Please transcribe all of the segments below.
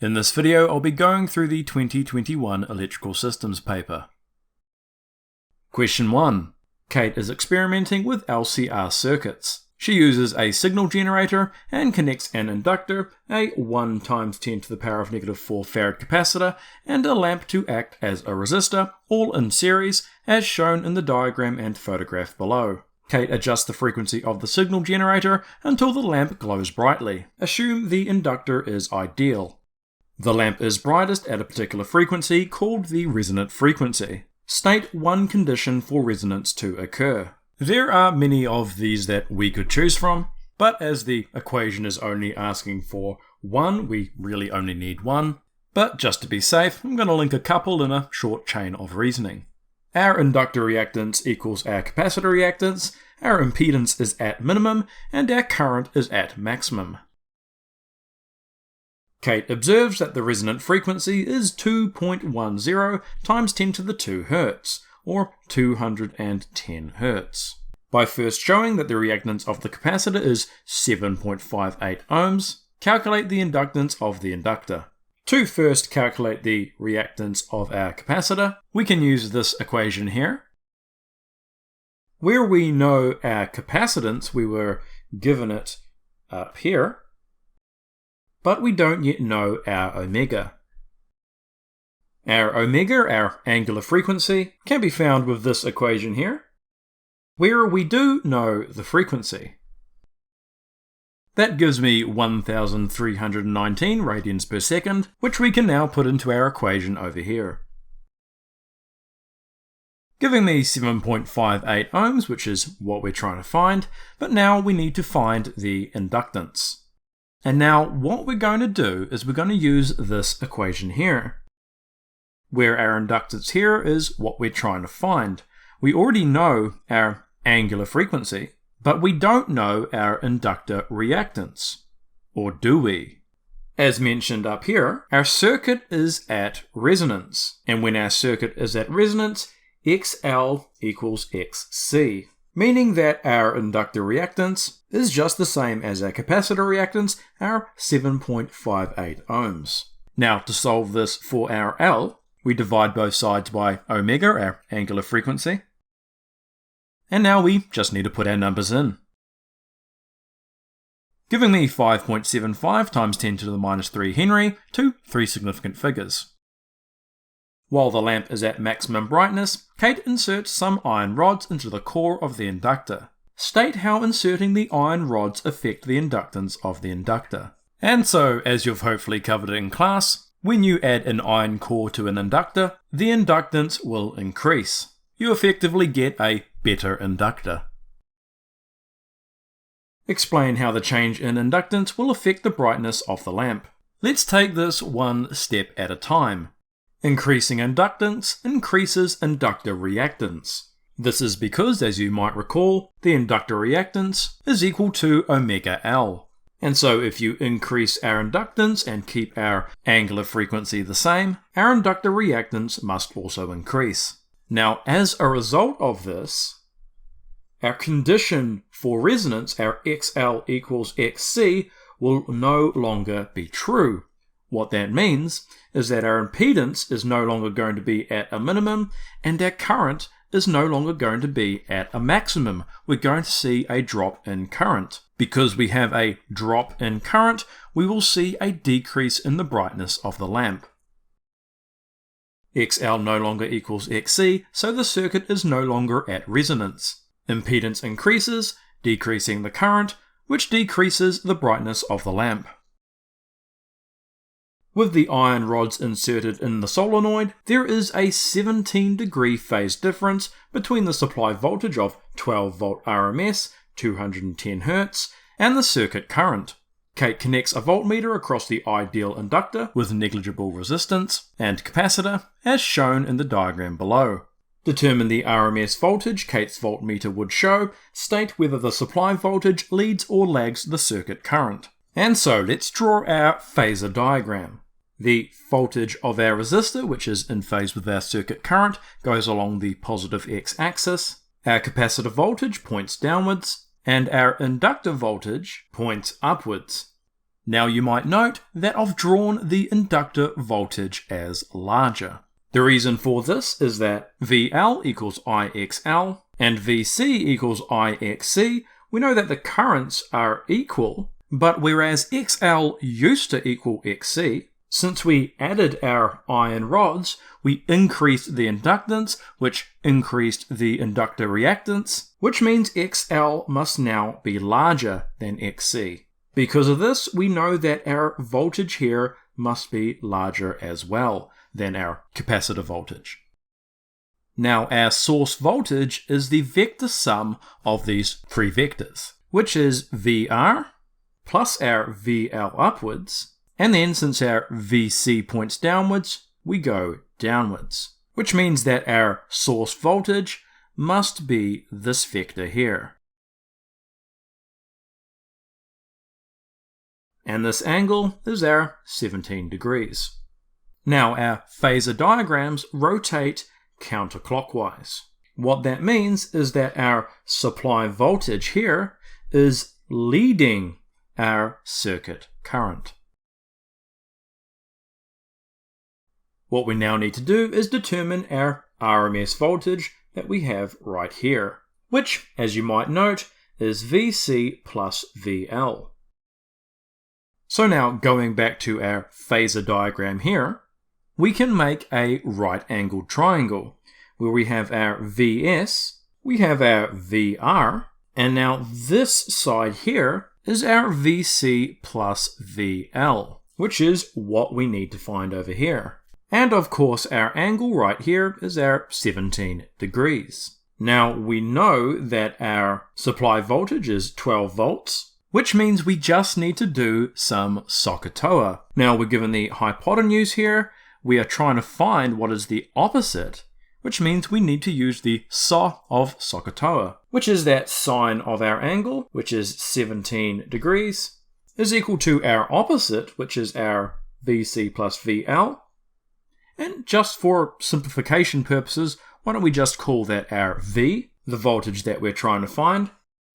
In this video, I'll be going through the 2021 Electrical Systems paper. Question 1. Kate is experimenting with LCR circuits. She uses a signal generator and connects an inductor, a 1 × 10 to the power of -4 farad capacitor, and a lamp to act as a resistor, all in series, as shown in the diagram and photograph below. Kate adjusts the frequency of the signal generator until the lamp glows brightly. Assume the inductor is ideal. The lamp is brightest at a particular frequency called the resonant frequency. State one condition for resonance to occur. There are many of these that we could choose from, but as the equation is only asking for one, we really only need one. But just to be safe, I'm going to link a couple in a short chain of reasoning. Our inductor reactance equals our capacitor reactance, our impedance is at minimum, and our current is at maximum. Kate observes that the resonant frequency is 2.10 times 10 to the 2 Hz, or 210 Hz. By first showing that the reactance of the capacitor is 7.58 ohms, calculate the inductance of the inductor. To first calculate the reactance of our capacitor, we can use this equation here. Where we know our capacitance, we were given it up here, but we don't yet know our omega. Our omega, our angular frequency, can be found with this equation here, where we do know the frequency. That gives me 1319 radians per second, which we can now put into our equation over here. Giving me 7.58 ohms, which is what we're trying to find, but now we need to find the inductance. And now what we're going to do is we're going to use this equation here, where our inductance here is what we're trying to find. We already know our angular frequency, but we don't know our inductor reactance. Or do we? As mentioned up here, our circuit is at resonance, and when our circuit is at resonance, XL equals XC. Meaning that our inductor reactance is just the same as our capacitor reactance, our 7.58 ohms. Now, to solve this for our L, we divide both sides by omega, our angular frequency. And now we just need to put our numbers in. Giving me 5.75 times 10 to the -3 Henry, to 3 significant figures. While the lamp is at maximum brightness, Kate inserts some iron rods into the core of the inductor. State how inserting the iron rods affect the inductance of the inductor. And so, as you've hopefully covered in class, when you add an iron core to an inductor, the inductance will increase. You effectively get a better inductor. Explain how the change in inductance will affect the brightness of the lamp. Let's take this one step at a time. Increasing inductance increases inductor reactance. This is because, as you might recall, the inductor reactance is equal to omega L. And so if you increase our inductance and keep our angular frequency the same, our inductor reactance must also increase. Now, as a result of this, our condition for resonance, our XL equals XC, will no longer be true. What that means is that our impedance is no longer going to be at a minimum, and our current is no longer going to be at a maximum. We're going to see a drop in current. Because we have a drop in current, we will see a decrease in the brightness of the lamp. XL no longer equals XC, so the circuit is no longer at resonance. Impedance increases, decreasing the current, which decreases the brightness of the lamp. With the iron rods inserted in the solenoid, there is a 17-degree phase difference between the supply voltage of 12 volt RMS, 210 Hz, and the circuit current. Kate connects a voltmeter across the ideal inductor with negligible resistance and capacitor, as shown in the diagram below. Determine the RMS voltage Kate's voltmeter would show, state whether the supply voltage leads or lags the circuit current. And so let's draw our phasor diagram. The voltage of our resistor, which is in phase with our circuit current, goes along the positive x-axis. Our capacitor voltage points downwards, and our inductor voltage points upwards. Now you might note that I've drawn the inductor voltage as larger. The reason for this is that VL equals IXL and VC equals IXC. We know that the currents are equal, but whereas XL used to equal XC, since we added our iron rods, we increased the inductance, which increased the inductor reactance, which means XL must now be larger than XC. Because of this, we know that our voltage here must be larger as well than our capacitor voltage. Now our source voltage is the vector sum of these three vectors, which is VR plus our VL upwards, and then since our VC points downwards, we go downwards, which means that our source voltage must be this vector here. And this angle is our 17 degrees. Now our phasor diagrams rotate counterclockwise. What that means is that our supply voltage here is leading our circuit current. What we now need to do is determine our RMS voltage that we have right here, which, as you might note, is VC plus VL. So now, going back to our phasor diagram here, we can make a right-angled triangle, where we have our VS, we have our VR, and now this side here is our VC plus VL, which is what we need to find over here. And of course, our angle right here is our 17 degrees. Now, we know that our supply voltage is 12 volts, which means we just need to do some SOHCAHTOA. Now, we're given the hypotenuse here. We are trying to find what is the opposite, which means we need to use the SOH of SOHCAHTOA, which is that sine of our angle, which is 17 degrees, is equal to our opposite, which is our VC plus VL. And just for simplification purposes, why don't we just call that our V, the voltage that we're trying to find,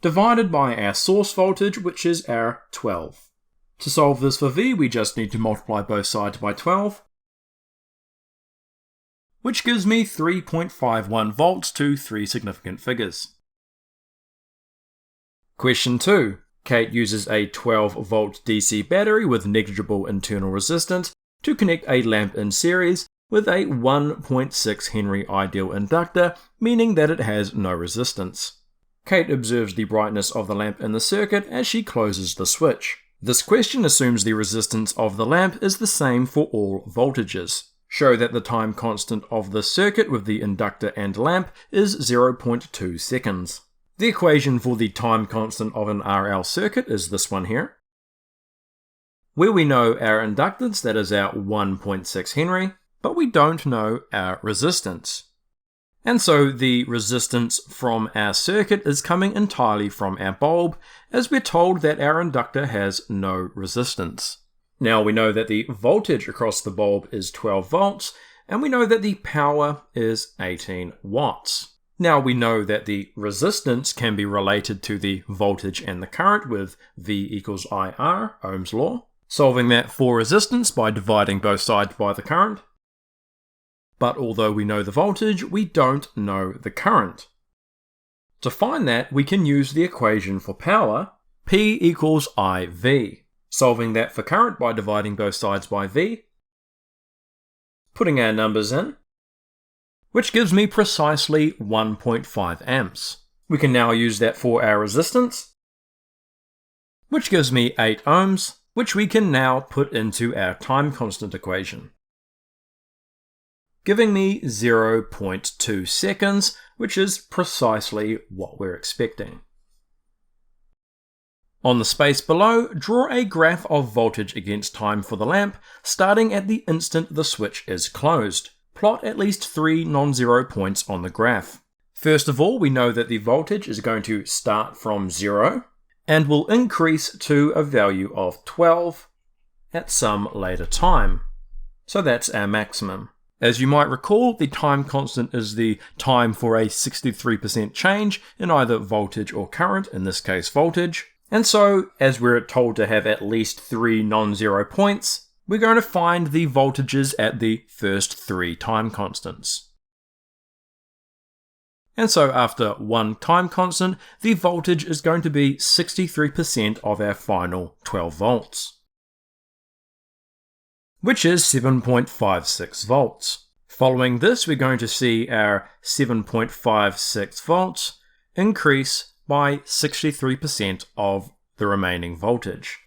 divided by our source voltage, which is our 12. To solve this for V, we just need to multiply both sides by 12, which gives me 3.51 volts to three significant figures. Question 2. Kate uses a 12-volt DC battery with negligible internal resistance to connect a lamp in series with a 1.6 Henry ideal inductor, meaning that it has no resistance. Kate observes the brightness of the lamp in the circuit as she closes the switch. This question assumes the resistance of the lamp is the same for all voltages. Show that the time constant of the circuit with the inductor and lamp is 0.2 seconds. The equation for the time constant of an RL circuit is this one here, where we know our inductance, that is our 1.6 Henry, but we don't know our resistance. And so the resistance from our circuit is coming entirely from our bulb, as we're told that our inductor has no resistance. Now we know that the voltage across the bulb is 12 volts, and we know that the power is 18 watts. Now we know that the resistance can be related to the voltage and the current with V equals IR, Ohm's law. Solving that for resistance by dividing both sides by the current. But although we know the voltage, we don't know the current. To find that, we can use the equation for power, P equals IV. Solving that for current by dividing both sides by V. Putting our numbers in, which gives me precisely 1.5 amps. We can now use that for our resistance, which gives me 8 ohms, which we can now put into our time constant equation, giving me 0.2 seconds, which is precisely what we're expecting. On the space below, draw a graph of voltage against time for the lamp, starting at the instant the switch is closed. Plot at least 3 non-zero points on the graph. First of all, we know that the voltage is going to start from 0, and will increase to a value of 12 at some later time. So that's our maximum. As you might recall, the time constant is the time for a 63% change in either voltage or current, in this case voltage, And so, as we're told to have at least 3 non-zero points, we're going to find the voltages at the first 3 time constants. And so after 1 time constant, the voltage is going to be 63% of our final 12 volts, which is 7.56 volts. Following this, we're going to see our 7.56 volts increase by 63% of the remaining voltage,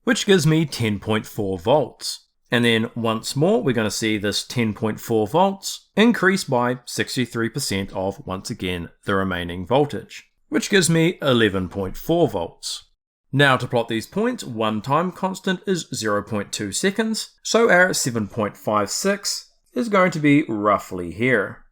which gives me 10.4 volts. And then once more, we're going to see this 10.4 volts increase by 63% of, once again, the remaining voltage, which gives me 11.4 volts. Now to plot these points, 1 time constant is 0.2 seconds, so our 7.56 is going to be roughly here.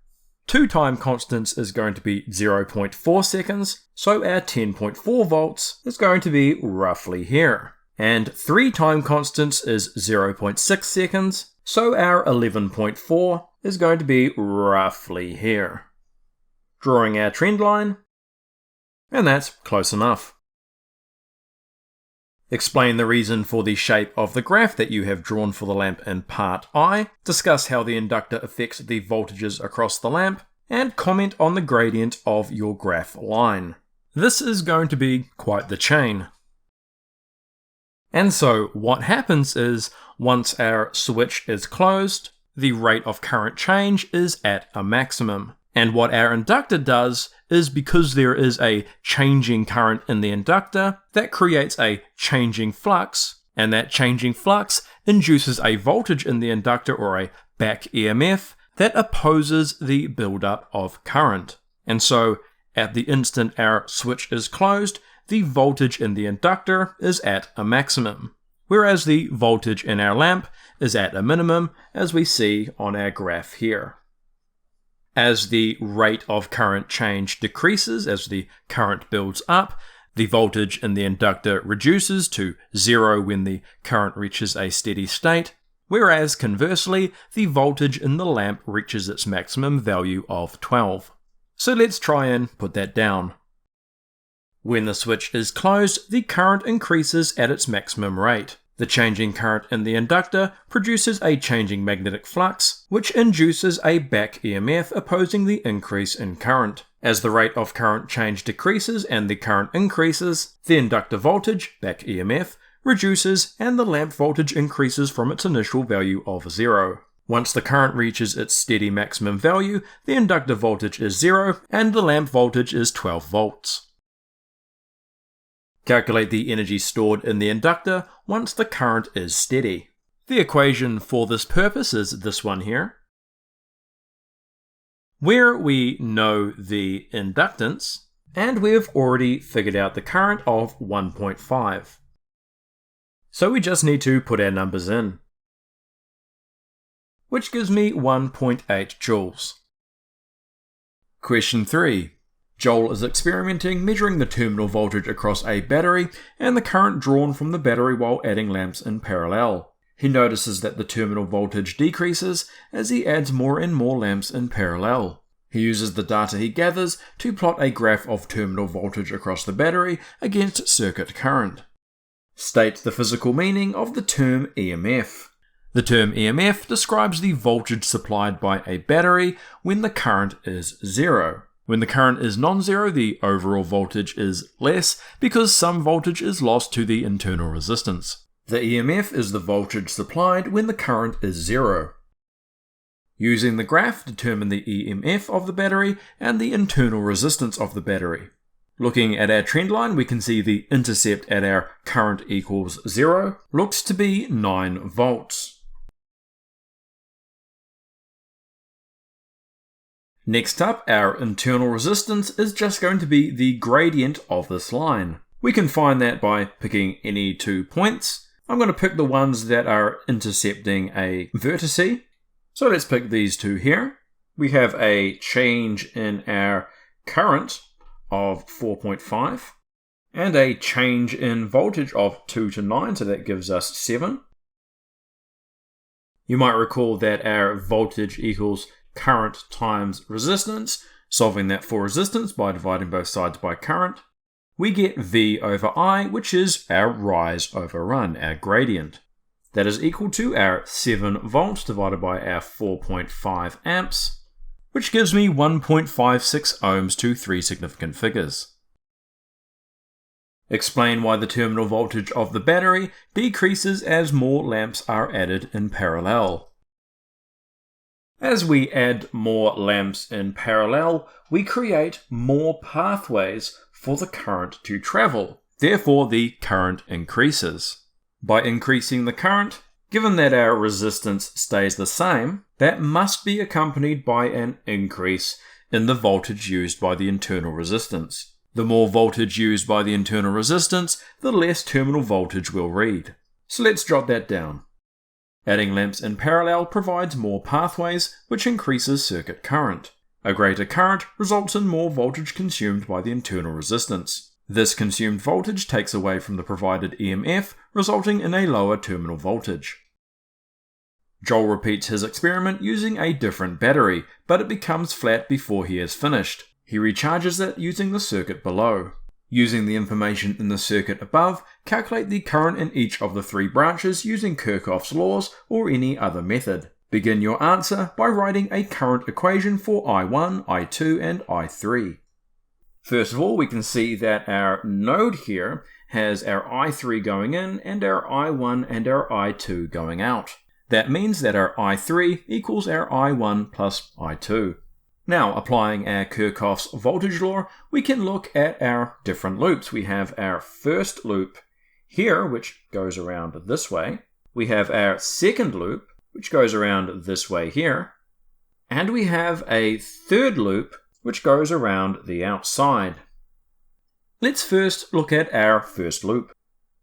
2 time constants is going to be 0.4 seconds, so our 10.4 volts is going to be roughly here. And 3 time constants is 0.6 seconds, so our 11.4 is going to be roughly here. Drawing our trend line, and that's close enough. Explain the reason for the shape of the graph that you have drawn for the lamp in part I, discuss how the inductor affects the voltages across the lamp, and comment on the gradient of your graph line. This is going to be quite the chain. And so what happens is, once our switch is closed, the rate of current change is at a maximum. And what our inductor does is, because there is a changing current in the inductor, that creates a changing flux, and that changing flux induces a voltage in the inductor, or a back EMF, that opposes the buildup of current. And so at the instant our switch is closed, the voltage in the inductor is at a maximum, whereas the voltage in our lamp is at a minimum, as we see on our graph here. As the rate of current change decreases, as the current builds up, the voltage in the inductor reduces to 0 when the current reaches a steady state, whereas conversely, the voltage in the lamp reaches its maximum value of 12. So let's try and put that down. When the switch is closed, the current increases at its maximum rate. The changing current in the inductor produces a changing magnetic flux, which induces a back EMF opposing the increase in current. As the rate of current change decreases and the current increases, the inductor voltage, back EMF, reduces and the lamp voltage increases from its initial value of 0. Once the current reaches its steady maximum value, the inductor voltage is 0 and the lamp voltage is 12 volts. Calculate the energy stored in the inductor once the current is steady. The equation for this purpose is this one here, where we know the inductance, and we've already figured out the current of 1.5. So we just need to put our numbers in, which gives me 1.8 joules. Question 3. Joel is experimenting measuring the terminal voltage across a battery and the current drawn from the battery while adding lamps in parallel. He notices that the terminal voltage decreases as he adds more and more lamps in parallel. He uses the data he gathers to plot a graph of terminal voltage across the battery against circuit current. State the physical meaning of the term EMF. The term EMF describes the voltage supplied by a battery when the current is 0. When the current is non-zero, the overall voltage is less because some voltage is lost to the internal resistance. The EMF is the voltage supplied when the current is 0. Using the graph, determine the EMF of the battery and the internal resistance of the battery. Looking at our trend line, we can see the intercept at our current equals 0 looks to be 9 volts. Next up, our internal resistance is just going to be the gradient of this line. We can find that by picking any 2 points. I'm going to pick the ones that are intercepting a vertice. So let's pick these 2 here. We have a change in our current of 4.5 and a change in voltage of 2 to 9, so that gives us 7. You might recall that our voltage equals current times resistance, Solving that for resistance by dividing both sides by current, we get V over I, which is our rise over run, our gradient. That is equal to our 7 volts divided by our 4.5 amps, which gives me 1.56 ohms to 3 significant figures. Explain why the terminal voltage of the battery decreases as more lamps are added in parallel. As we add more lamps in parallel, we create more pathways for the current to travel. Therefore, the current increases. By increasing the current, given that our resistance stays the same, that must be accompanied by an increase in the voltage used by the internal resistance. The more voltage used by the internal resistance, the less terminal voltage we'll read. So let's jot that down. Adding lamps in parallel provides more pathways, which increases circuit current. A greater current results in more voltage consumed by the internal resistance. This consumed voltage takes away from the provided EMF, resulting in a lower terminal voltage. Joel repeats his experiment using a different battery, but it becomes flat before he is finished. He recharges it using the circuit below. Using the information in the circuit above, calculate the current in each of the 3 branches using Kirchhoff's laws or any other method. Begin your answer by writing a current equation for I1, I2, and I3. First of all, we can see that our node here has our I3 going in and our I1 and our I2 going out. That means that our I3 equals our I1 plus I2. Now, applying our Kirchhoff's voltage law, we can look at our different loops. We have our first loop here, which goes around this way. We have our second loop, which goes around this way here. And we have a third loop, which goes around the outside. Let's first look at our first loop.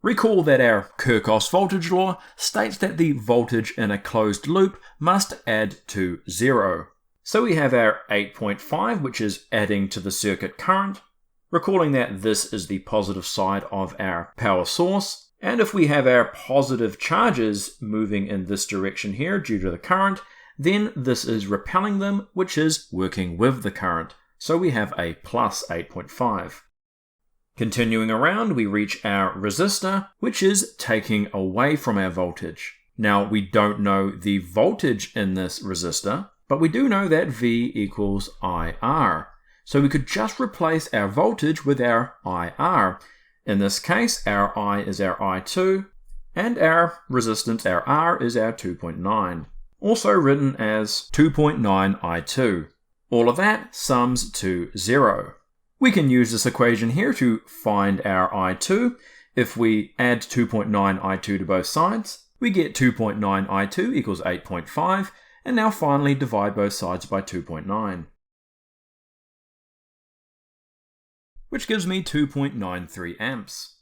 Recall that our Kirchhoff's voltage law states that the voltage in a closed loop must add to 0. So we have our 8.5, which is adding to the circuit current, recalling that this is the positive side of our power source. And if we have our positive charges moving in this direction here due to the current, then this is repelling them, which is working with the current. So we have a plus 8.5. Continuing around, we reach our resistor, which is taking away from our voltage. Now, we don't know the voltage in this resistor, but we do know that V equals IR. So we could just replace our voltage with our IR. In this case, our I is our I2, and our resistance, our R, is our 2.9. Also written as 2.9 I2. All of that sums to 0. We can use this equation here to find our I2. If we add 2.9 I2 to both sides, we get 2.9 I2 equals 8.5, and now finally divide both sides by 2.9. Which gives me 2.93 amps.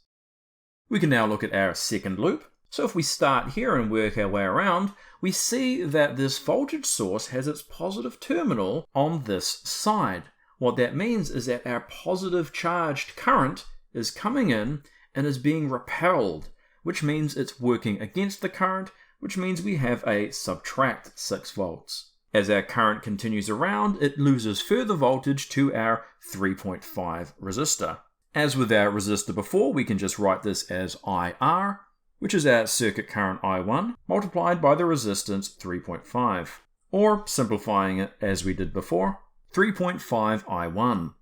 We can now look at our second loop. So if we start here and work our way around, we see that this voltage source has its positive terminal on this side. What that means is that our positive charged current is coming in and is being repelled, which means it's working against the current, which means we have a subtract 6 volts. As our current continues around, it loses further voltage to our 3.5 resistor. As with our resistor before, we can just write this as IR, which is our circuit current I1, multiplied by the resistance 3.5. Or, simplifying it as we did before, 3.5 I1.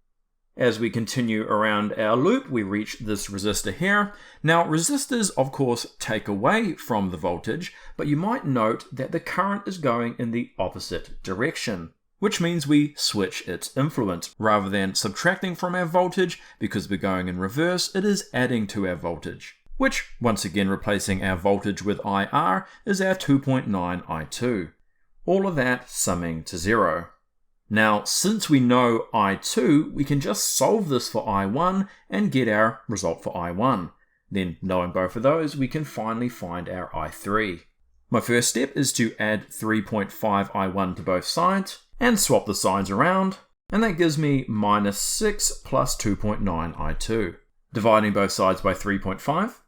As we continue around our loop, we reach this resistor here. Now, resistors, of course, take away from the voltage, but you might note that the current is going in the opposite direction, which means we switch its influence. Rather than subtracting from our voltage, because we're going in reverse, it is adding to our voltage, which, once again replacing our voltage with IR, is our 2.9 I2. All of that summing to 0. Now, since we know I2, we can just solve this for I1 and get our result for I1. Then, knowing both of those, we can finally find our I3. My first step is to add 3.5 I1 to both sides and swap the signs around, and that gives me minus 6 plus 2.9 I2. Dividing both sides by 3.5.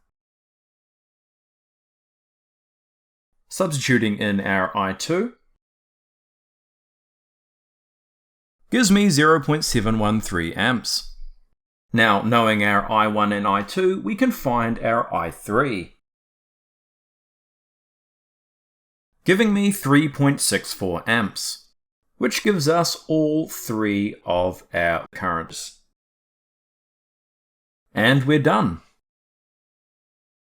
Substituting in our I2. gives me 0.713 amps. Now, knowing our I1 and I2, we can find our I3, giving me 3.64 amps, which gives us all three of our currents. And we're done.